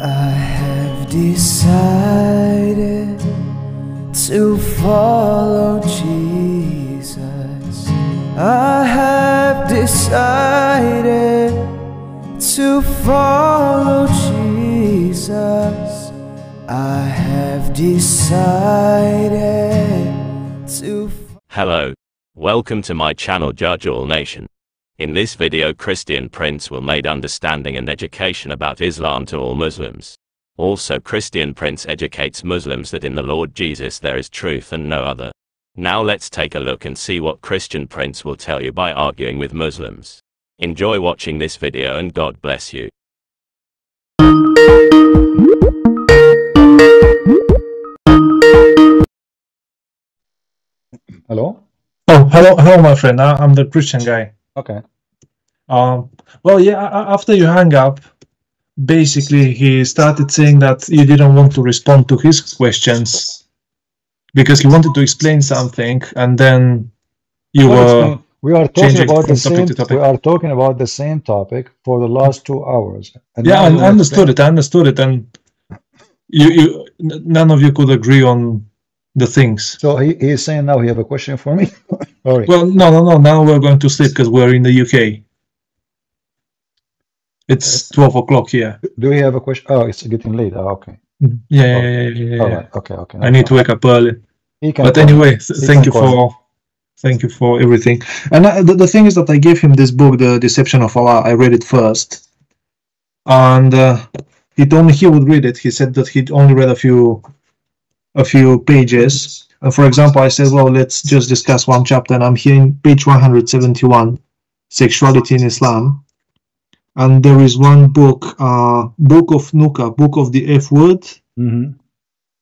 I have decided to follow Jesus. I have decided to follow Jesus. I have decided to. Hello, welcome to my channel Judge All Nation. In this video, Christian Prince will make understanding and education about Islam to all Muslims. Also, Christian Prince educates Muslims that in the Lord Jesus there is truth and no other. Now let's take a look and see what Christian Prince will tell you by arguing with Muslims. Enjoy watching this video and God bless you. Hello? Oh, hello, my friend. I'm the Christian guy. Okay. Well, yeah, after you hung up, basically he started saying that you didn't want to respond to his questions because he wanted to explain something, and then you were we are talking about the same. topic. We are talking about the same topic for the last 2 hours. And yeah, I understood it. I understood it, and none of you could agree on the things. So he is saying now he have a question for me. Sorry. Well, no. Now we're going to sleep because we're in the UK. It's 12 o'clock here. Do we have a question? Oh, it's getting late. Oh, okay. Yeah. All right. Okay. I need to wake up early. But anyway, thank you for everything. And the thing is that I gave him this book, The Deception of Allah. I read it first, and he told me he would read it. He said that he'd only read a few pages. For example, I said, well, let's just discuss one chapter, and I'm here in page 171, Sexuality in Islam. And there is one book, Book of Nuka, Book of the F Word,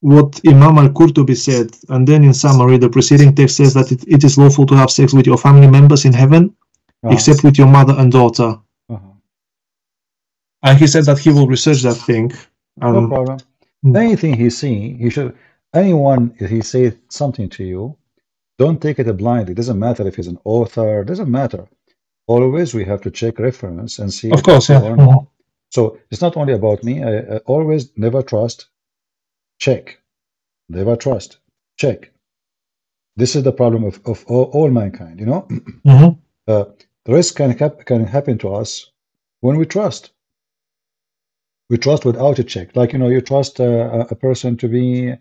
what Imam al-Qurtubi said. And then in summary, the preceding text says that it is lawful to have sex with your family members in heaven, except with your mother and daughter. And he said that he will research that thing. No problem. Anything he's seeing, he should. Anyone, if he says something to you, don't take it blind. It doesn't matter if he's an author. It doesn't matter. Always we have to check reference and see. Of course, yeah. So it's not only about me. I always never trust. Check. Never trust. Check. This is the problem of all mankind. You know, the risk can happen to us when we trust. We trust without a check. Like, you know, you trust a person to be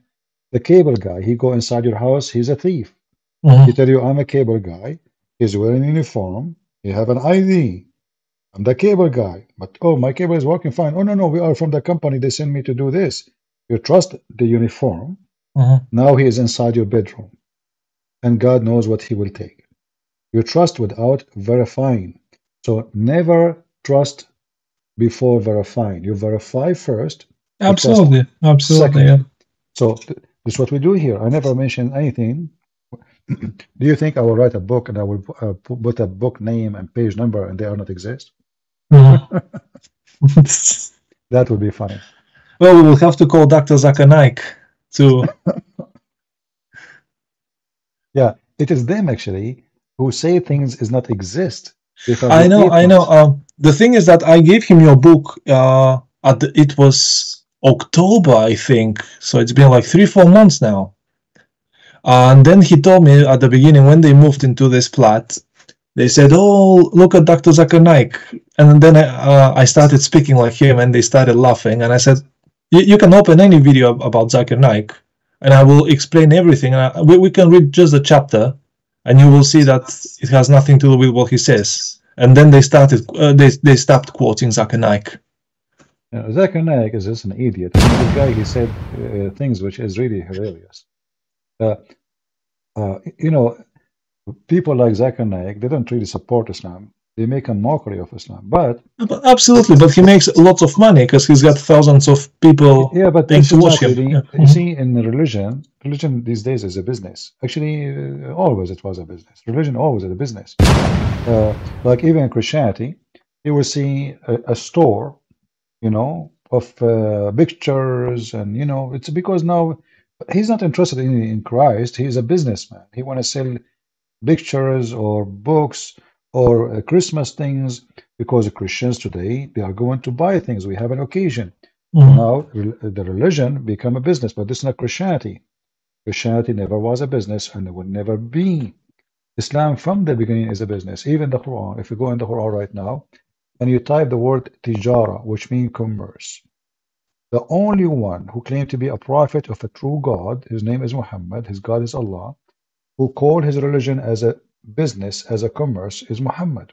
the cable guy. He go inside your house. He's a thief. He tell you, I'm a cable guy. He's wearing a uniform. You have an ID. I'm the cable guy. But, oh, my cable is working fine. Oh, no, we are from the company. They send me to do this. You trust the uniform. Now he is inside your bedroom. And God knows what he will take. You trust without verifying. So never trust before verifying. You verify first. Absolutely. Second. Yeah. So this is what we do here. I never mention anything. Do you think I will write a book and I will put a book name and page number and they are not exist? That would be funny. Well, we will have to call Dr. Zakir Naik to. Yeah, it is them actually who say things does not exist. I know. The thing is that I gave him your book. It was October, I think. So it's been like 3-4 months now. And then he told me at the beginning, when they moved into this flat, they said, oh, look at Dr. Zakir Naik. And then I started speaking like him, and they started laughing. And I said, you can open any video about Zakir Naik, and I will explain everything. We can read just the chapter, and you will see that it has nothing to do with what he says. And then they started. They stopped quoting Zakir Naik. Zakir Naik is just an idiot. I mean, this guy, he said things which is really hilarious. You know, people like Zakir Naik, they don't really support Islam. They make a mockery of Islam. But absolutely, but he makes lots of money because he's got thousands of people. Yeah, but paying to watch him. You see, in religion these days is a business. Actually, always it was a business. Religion always is a business. Like even in Christianity, you will see a store, you know, of pictures, and you know, it's because now he's not interested in Christ. He's a businessman. He want to sell pictures or books or Christmas things, because Christians today, they are going to buy things. We have an occasion. Now the religion become a business, but this is not Christianity. Christianity never was a business and it will never be. Islam from the beginning is a business. Even the Quran, if you go in the Quran right now and you type the word tijara, which means commerce, the only one who claimed to be a prophet of a true God, his name is Muhammad, his God is Allah, who called his religion as a business, as a commerce, is Muhammad.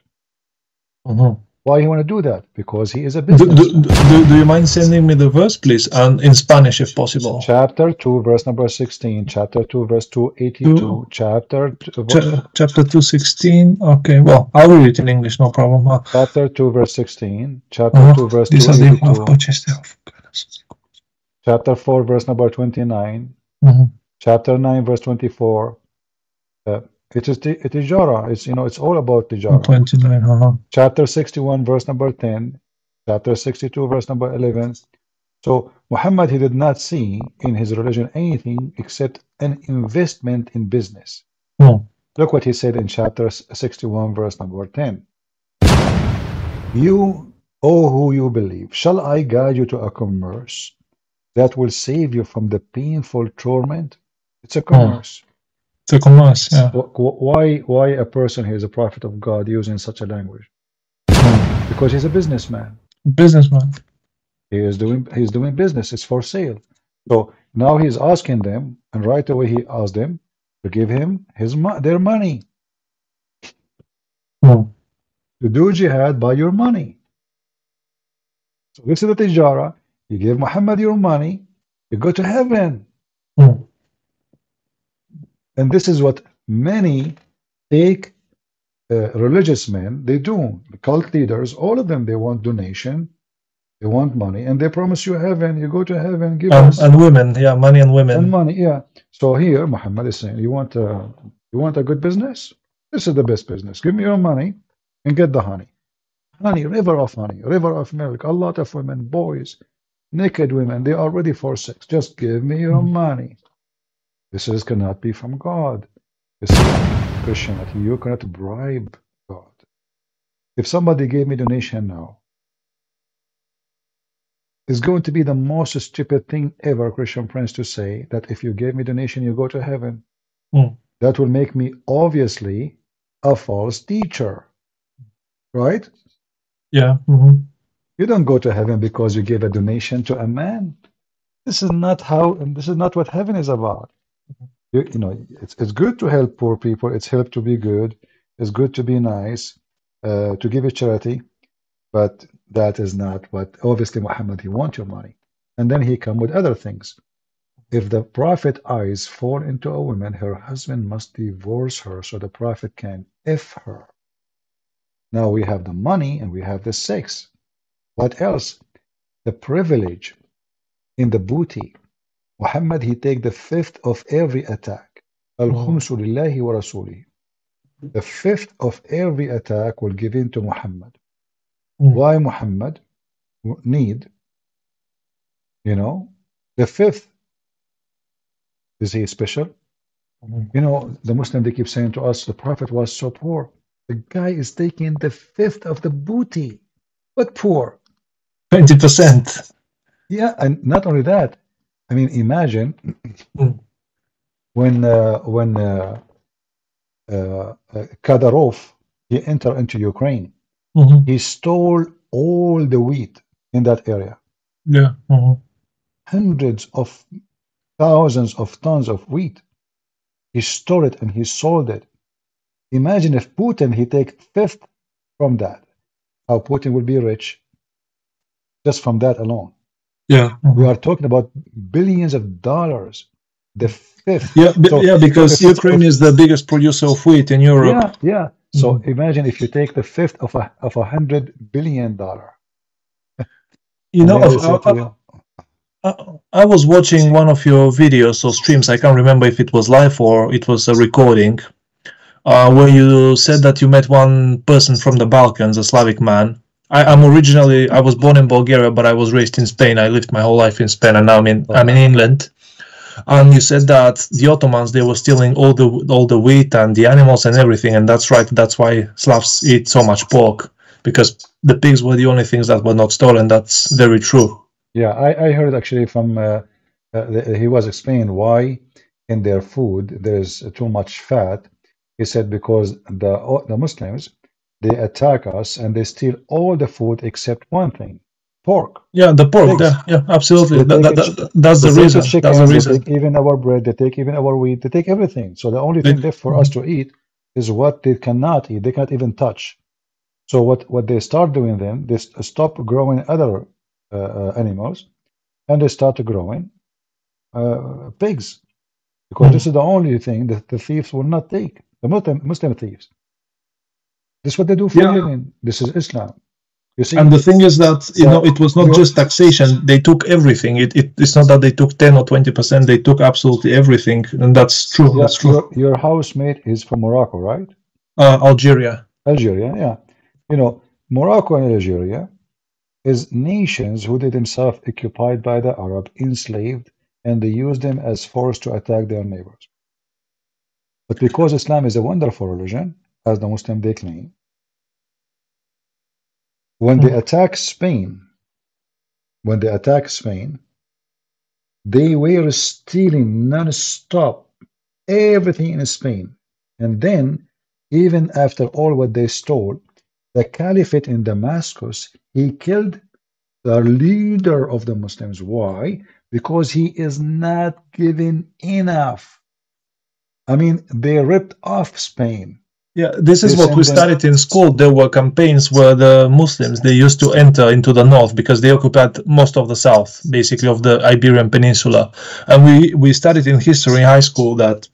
Why you want to do that? Because he is a business. Do you mind sending me the verse, please, and in Spanish, if possible? Chapter 2, verse number 16. Chapter 2, verse 282. Chapter 2:16. Okay, well, I'll read it in English, no problem. Chapter 2, verse 16. Chapter 2, verse 282. Chapter 4, verse number 29. Chapter 9, verse 24. It is tijara. It's it's all about tijara. 29. Chapter 61, verse number 10. Chapter 62, verse number 11. So Muhammad, he did not see in his religion anything except an investment in business. Look what he said in chapter 61, verse number 10. You, oh who you believe, shall I guide you to a commerce that will save you from the painful torment? It's a commerce. It's a commerce, yeah. Why a person who is a prophet of God using such a language? Because he's a businessman. Businessman. He's doing business. It's for sale. So now he's asking them, and right away he asked them to give him their money. To do jihad by your money. So this is the tijara. You give Muhammad your money, you go to heaven. And this is what many fake religious men, they do. The cult leaders, all of them, they want donation, they want money, and they promise you heaven. You go to heaven, give us. And women, yeah, money and women. And money, yeah. So here, Muhammad is saying, you want a good business? This is the best business. Give me your money and get the honey. Honey, river of milk, a lot of women, boys, naked women, they are ready for sex. Just give me your money. This cannot be from God. This is Christianity. You cannot bribe God. If somebody gave me donation now, it's going to be the most stupid thing ever, Christian Prince, to say that if you gave me donation, you go to heaven. That will make me obviously a false teacher. Right? Yeah. You don't go to heaven because you gave a donation to a man. This is not how, and this is not what heaven is about. It's good to help poor people. It's help to be good. It's good to be nice, to give a charity. But that is not what, obviously, Muhammad, he wants your money. And then he come with other things. If the prophet eyes fall into a woman, her husband must divorce her so the prophet can F her. Now we have the money and we have the sex. What else? The privilege in the booty. Muhammad, he take the fifth of every attack. Al-khumsu lillahi wa rasuli. The fifth of every attack will give in to Muhammad. Why Muhammad need, the fifth? Is he special? The Muslim, they keep saying to us, the Prophet was so poor. The guy is taking the fifth of the booty. But poor? 20%. Yeah, and not only that. I mean, imagine when Kadyrov, he entered into Ukraine. He stole all the wheat in that area. Yeah. Hundreds of thousands of tons of wheat. He stole it and he sold it. Imagine if Putin, he take fifth from that. How Putin will be rich just from that alone. Yeah. We are talking about billions of dollars. The fifth. Yeah, because Ukraine is the biggest producer of wheat in Europe. Yeah. So imagine if you take the fifth of $100 billion. I was watching one of your videos or streams. I can't remember if it was live or it was a recording, where you said that you met one person from the Balkans, a Slavic man. I was born in Bulgaria, but I was raised in Spain. I lived my whole life in Spain, and now I'm in England. And you said that the Ottomans, they were stealing all the wheat and the animals and everything, and that's right. That's why Slavs eat so much pork, because the pigs were the only things that were not stolen. That's very true. Yeah, I heard actually from he was explaining why in their food there's too much fat. He said because the Muslims they attack us and they steal all the food except one thing, pork, Yeah, the pork. pigs. Yeah, absolutely. They take it, That's they the take the reason. That's the chickens, they reason. take even our bread, they take even our wheat, they take everything. So the only They, thing left for us to eat is what they cannot eat. They cannot even touch. So what they start doing then, they stop growing other animals and they start growing pigs because this Mhm. is the only thing that the thieves will not take. The Muslim thieves. This is what they do for a Yeah, living. This is Islam. You and see, the thing is that the it was not your just taxation. They took everything. It's not that they took 10 or 20%. They took absolutely everything, and that's true. yeah That's true. your housemate is from Morocco, right? Algeria. Algeria, yeah. You know, Morocco and Algeria is nations who they themselves occupied by the Arab, enslaved, and they used them as force to attack their neighbors. But because Islam is a wonderful religion, as the Muslim they claim, when they Mhm. attack Spain, when they attack Spain, they were stealing non-stop everything in Spain. And then, even after all what they stole, the Caliphate in Damascus, he killed the leader of the Muslims. Why? Because he is not giving enough. I mean, they ripped off Spain. Yeah, this They is what we sent them, studied in school. There were campaigns where the Muslims they used to enter into the north because they occupied most of the south, basically of the Iberian Peninsula. And we studied in history in high school that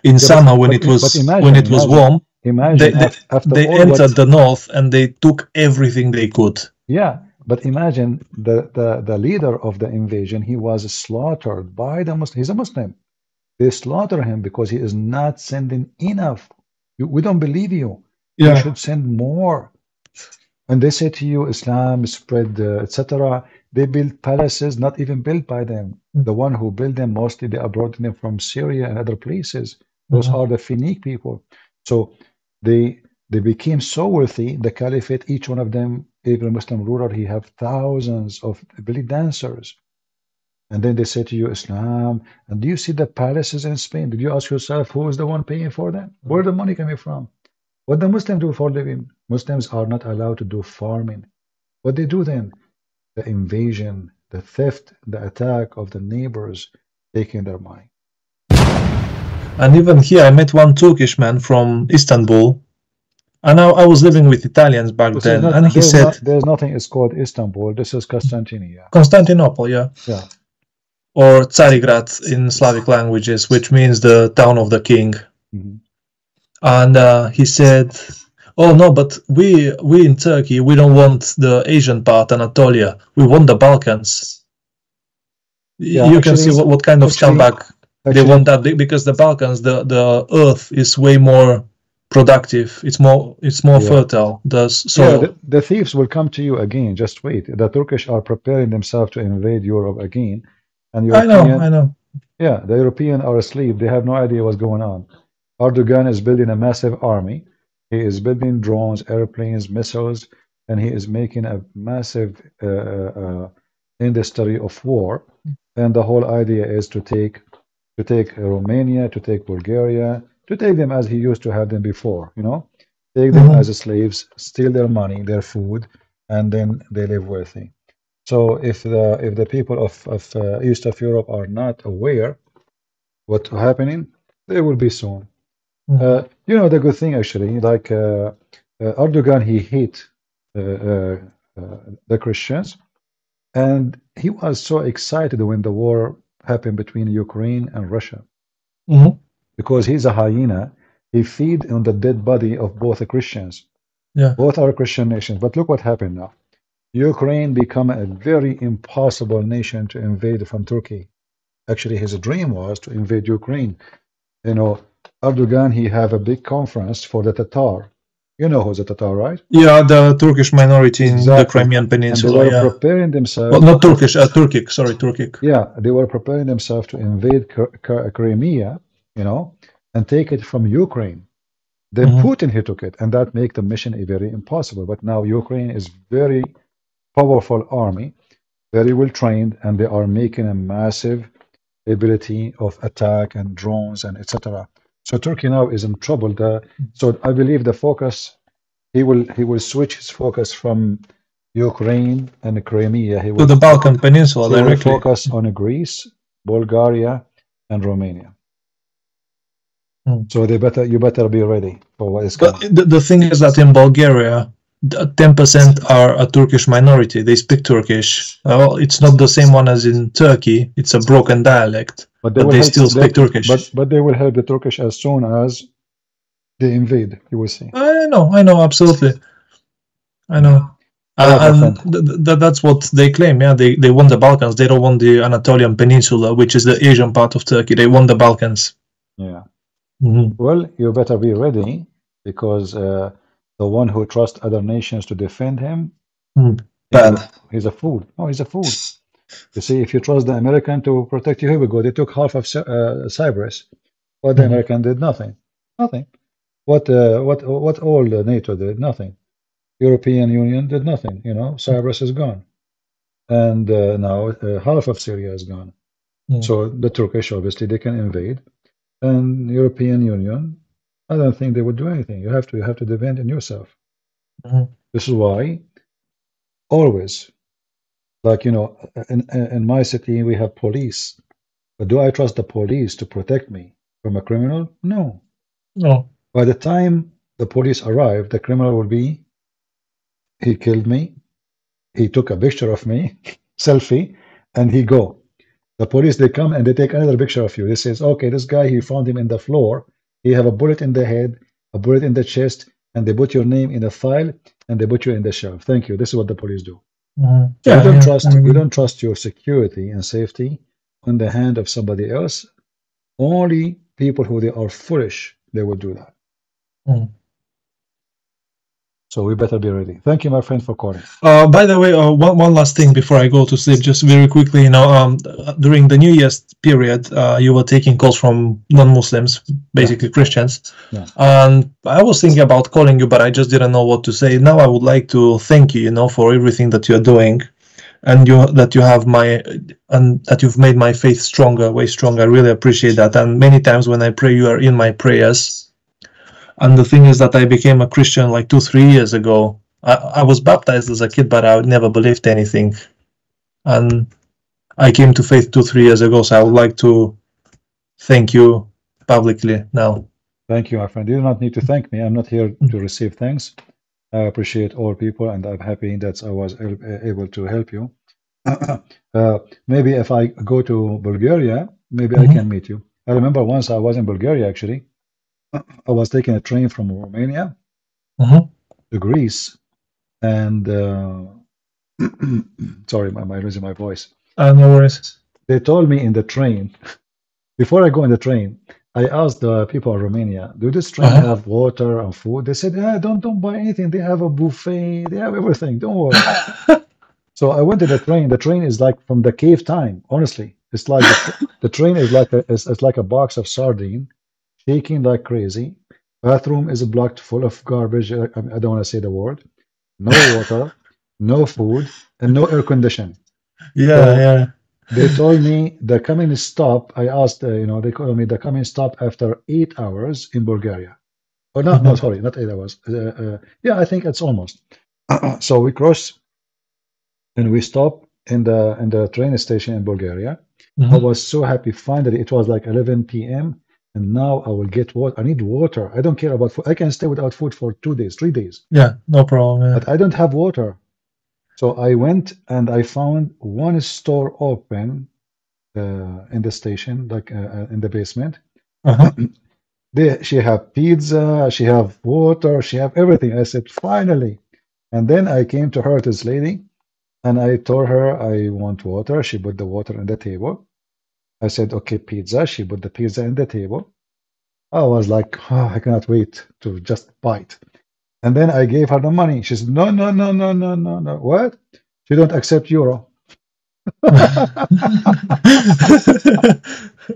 in yeah, summer but when imagine, it was warm, they imagine they, after they all entered what, the north and they took everything they could. yeah, but imagine the leader of the invasion, he was slaughtered by the Muslim. He's a Muslim. They slaughter him because he is not sending enough. We don't believe you. You Yeah. should send more. And they say to you, Islam spread, etc. They build palaces not even built by them. The one who built them mostly they are brought them from Syria and other places. Those Mhm. are the Phoenician people. So they they became so wealthy. The Caliphate, each one of them, every Muslim ruler, he have thousands of belly dancers. And then they say to you, Islam. And do you see the palaces in Spain? Did you ask yourself who is the one paying for them? Where the money coming from? What the Muslims do for a living? Muslims are not allowed to do farming. What they do then? The invasion, the theft, the attack of the neighbors, taking their money. And even here, I met one Turkish man from Istanbul, and I was living with Italians back This is then, not, and he said, there's nothing, it's called Istanbul. This is Constantinople. Constantinople, yeah, Yeah. or Tsarigrad in Slavic languages, which means the town of the king. Mhm. And he said, "Oh no, but we in Turkey we don't want the Asian part, Anatolia. We want the Balkans." Yeah, You can see what kind of actually, scumbag they actually, want that because the Balkans, the earth is way more productive. It's more yeah. fertile. The Yeah, soil. the thieves will come to you again. Just wait. The Turkish are preparing themselves to invade Europe again. And I know, European, I know. yeah, the European are asleep. They have no idea what's going on. Erdogan is building a massive army. He is building drones, airplanes, missiles, and he is making a massive industry of war. And the whole idea is to take Romania, to take Bulgaria, to take them as he used to have them before, take them Mhm. as slaves, steal their money, their food, and then they live wealthy. So if the people of east of Europe are not aware what's happening, they will be soon. Mhm. The good thing actually, like Erdogan, he hate uh, uh, the Christians, and he was so excited when the war happened between Ukraine and Russia Mhm. because he's a hyena. He feed on the dead body of both the Christians. Yeah. Both are Christian nations. But look what happened now. Ukraine become a very impossible nation to invade from Turkey. Actually, his dream was to invade Ukraine. You know, Erdogan, he have a big conference for the Tatar. You know who's the Tatar, right? Yeah, the Turkish minority in the Exactly. Crimean And they Peninsula. were Yeah. preparing Well, themselves not Turkish, Turkic. Sorry, Turkic. yeah, they were preparing themselves to invade Crimea, and take it from Ukraine. Then Mhm. Putin he took it, and that make the mission very impossible. But now Ukraine is very powerful army. very well trained, and they are making a massive ability of attack and drones and etc. So Turkey now is in trouble. So I believe the focus he will switch his focus from Ukraine and Crimea. To the Balkan Peninsula he will directly. focus on Greece, Bulgaria, and Romania. So you better be ready for what is coming. But the thing is that in Bulgaria, 10% are a Turkish minority. They speak Turkish. Well, it's not the same one as in Turkey. It's a broken dialect, but they still speak Turkish. But they will help the Turkish as soon as they invade. You will see. I know, absolutely. I know. And that's what they claim. Yeah, they want the Balkans. They don't want the Anatolian Peninsula, which is the Asian part of Turkey. They want the Balkans. Yeah. Well, you better be ready, because the one who trusts other nations to defend him, he's a fool. No, he's a fool. You see, if you trust the American to protect you, here we go. They took half of Cyprus. What the American did? Nothing. Nothing. What all the NATO did? Nothing. European Union did nothing. Cyprus is gone, and now half of Syria is gone. So the Turkish, obviously, they can invade, and European Union, I don't think they would do anything. You have to depend on yourself. This is why always, like in my city we have police, but do I trust the police to protect me from a criminal? No. By the time the police arrive, the criminal will be, he killed me, he took a picture of me, selfie, and he go. The police, they come and they take another picture of you. They says, okay, this guy, he found him in the floor. He have a bullet in the head, a bullet in the chest, and they put your name in a file and they put you in the shelf. Thank you. This is what the police do. We don't trust your security and safety on the hand of somebody else. Only people who they are foolish, they will do that. So we better be ready. Thank you, my friend, for calling. By the way, one last thing before I go to sleep, just very quickly, during the New Year's period, you were taking calls from non-Muslims, basically Christians. Yeah. And I was thinking about calling you, but I just didn't know what to say. Now I would like to thank you, for everything that you're doing, and that you've made my faith stronger, way stronger. I really appreciate that. And many times when I pray, you are in my prayers. And the thing is that I became a Christian like 2-3 years ago. I was baptized as a kid, but I never believed anything. And I came to faith 2-3 years ago, so I would like to thank you publicly now. Thank you, my friend. You do not need to thank me. I'm not here to receive thanks. I appreciate all people, and I'm happy that I was able to help you. Maybe if I go to Bulgaria, maybe I can meet you. I remember once I was in Bulgaria, actually. I was taking a train from Romania to Greece, and sorry, I'm losing my voice. No worries. They told me in the train, before I go in the train, I asked the people in Romania, do this train have water and food? They said, yeah, don't buy anything. They have a buffet. They have everything. Don't worry. So I went to the train. The train is like from the cave time. Honestly, it's like the train is like it's like a box of sardine, shaking like crazy. Bathroom is blocked full of garbage. I don't want to say the word. No water, no food, and no air conditioning. Yeah. They told me the coming stop. I asked, they told me the coming stop after 8 hours in Bulgaria. Or not? No, sorry, not 8 hours. Yeah, I think it's almost. So we cross, and we stop in the train station in Bulgaria. I was so happy. Finally, it was like 11 p.m. and now I will get water. I need water. I don't care about food. I can stay without food for 2 days, 3 days. Yeah, no problem. Yeah. But I don't have water. So I went and I found one store open in the station, like in the basement. She have pizza, she have water, she have everything. I said, finally. And then I came to her, this lady, and I told her I want water. She put the water on the table. I said, okay, pizza. She put the pizza on the table. I was like, oh, I cannot wait to just bite. And then I gave her the money. She said, no. What? She don't accept euro.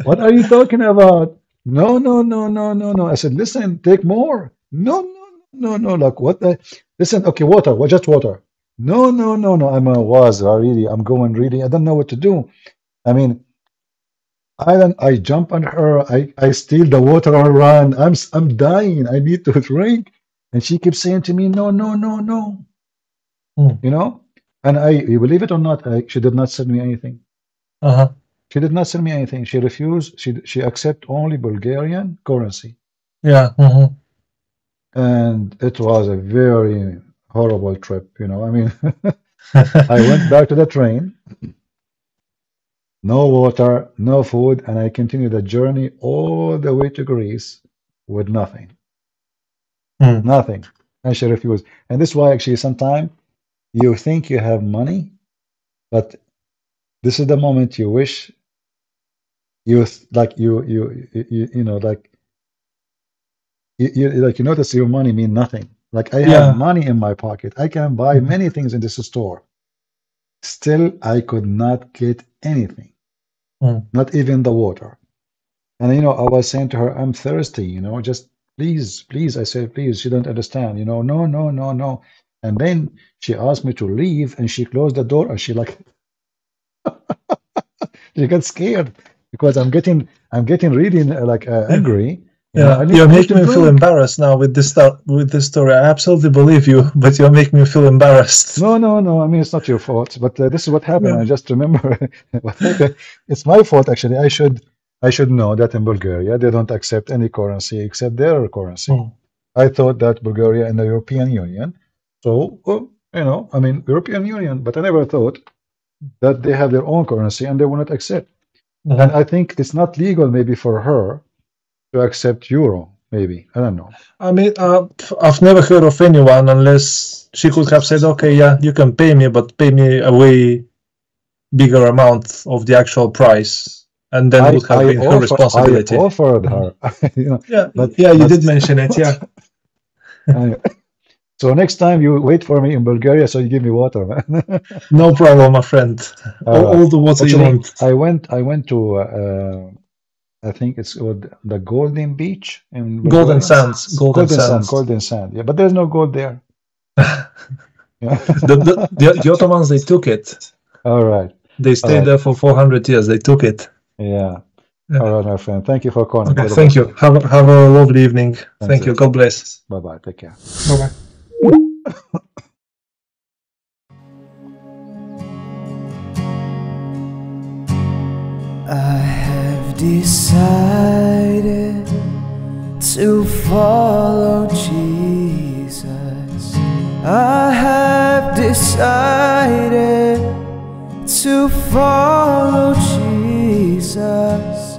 What are you talking about? No. I said, listen, take more. No. Like what? Listen, okay, water. Well, just water. No, no, no, no. I'm going really. I don't know what to do. I mean, I jump on her. I steal the water and run. I'm dying. I need to drink. And she keeps saying to me, no, no, no, no. Mm. You know? And you believe it or not, she did not send me anything. Uh-huh. She did not send me anything. She refused. She accept only Bulgarian currency. Yeah. Mm-hmm. And it was a very horrible trip, you know. I mean, I went back to the train, no water, no food, and I continued the journey all the way to Greece with nothing. Mm. Nothing. And she refused. And this is why actually sometimes you think you have money, but this is the moment you wish like you know like you notice your money mean nothing. Like I have Yeah. money in my pocket. I can buy Mhm. many things in this store. Still, I could not get anything, Mm. not even the water. And I was saying to her, I'm thirsty, just please, please. I said, please. She don't understand, no, no, no, no. And then she asked me to leave and she closed the door and she got scared because I'm getting really angry. Yeah, I you're need making to me feel drink. embarrassed now with this story. I absolutely believe you, but you're making me feel embarrassed. No, no, no. I mean, it's not your fault, but this is what happened. I Yeah. just remember what happened. It's my fault, actually. I should know that in Bulgaria they don't accept any currency except their currency. Mm. I thought that Bulgaria in the European Union, so I mean European Union, but I never thought that they have their own currency and they will not accept. And Mhm. I think it's not legal, maybe for her to accept euro. Maybe I don't know. I mean, I've never heard of anyone unless she could have said, "Okay, yeah, you can pay me, but pay me a way bigger amount of the actual price," and then I would have I been her offer I responsibility. offered Mhm. her, Yeah, but yeah, you but did mention it. Yeah, I, so next time you wait for me in Bulgaria, so you give me water, man. no problem, my friend. All right. All the water you Actually, want. I went to I think it's called the Golden Beach in Golden Bulgaria. sands, golden Golden Sand, sands. Golden Sand. Yeah, but there's no gold there. Yeah. The Ottomans, they took it. All right. They All stayed right. there for 400 years. They took it. Yeah. Yeah. All right, my friend. Thank you for calling. Okay, God thank bless you. you. Have a lovely evening. Thanks Thank a you. lot. God bless. Bye bye. Take care. Bye bye. I have decided to follow Jesus. I have decided to follow Jesus.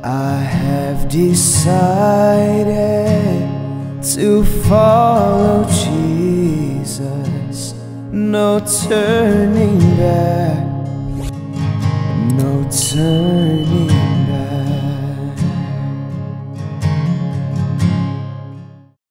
I have decided to follow Jesus. No turning back, no turning